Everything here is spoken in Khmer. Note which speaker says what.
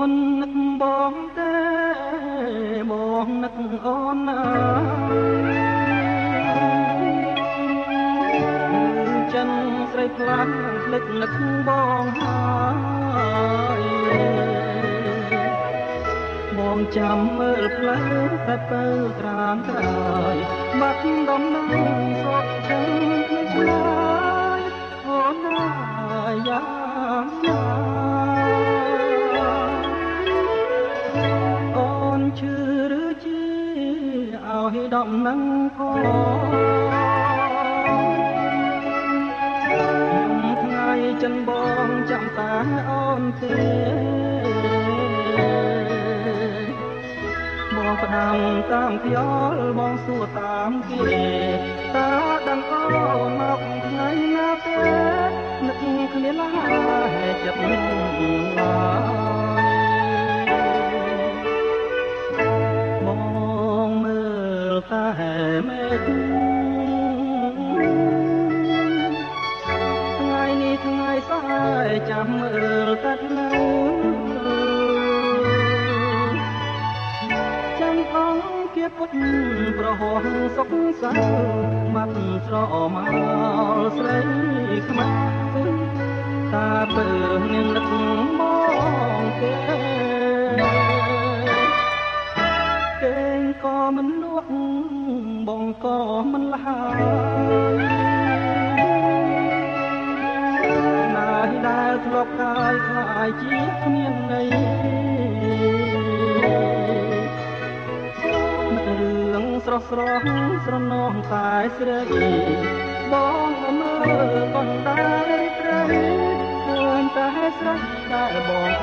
Speaker 1: ននឹកបងទេបងនឹកអូនណាចិនស្រីផ្លាស់ភ្លេចនឹកបងហើយបងចាំមើលផ្លូវតែទៅត្រាំត្រើយបាត់ដំណើរសោកឈឹងគ្មានឆ្លើយអូនណាយ៉ាងណាអូនឈឺឬជាឲ្យដំណឹងផងថ្ងៃចិនបងចាំតាអូនទេបងផ្ដាំតាមខ្យល់បងសួរតាមគេតើដឹងអូនមកថ្ងៃណាទេនឹកគ្នាឡាចិត្តឡើយបងមើលតែមេឃថ្ងៃនេះថ្ងៃស្អែកចាំមើលតែនៅអង្គាពុតប្រហោះសុកសៅបាត់ស្រមកស្រីខ្មែរតាពើនឹងនឹកបងគេគេក៏មិនលក់បងក៏មិនលហើយណាយដែលធ្លាប់កាយខ្លាយជាគ្មានន័យរឿងស្រស់ស្រស់ស្រណោះតែស្រីបងមើលកណ្ដាលត្រីឃើញតែស្រីដែលបង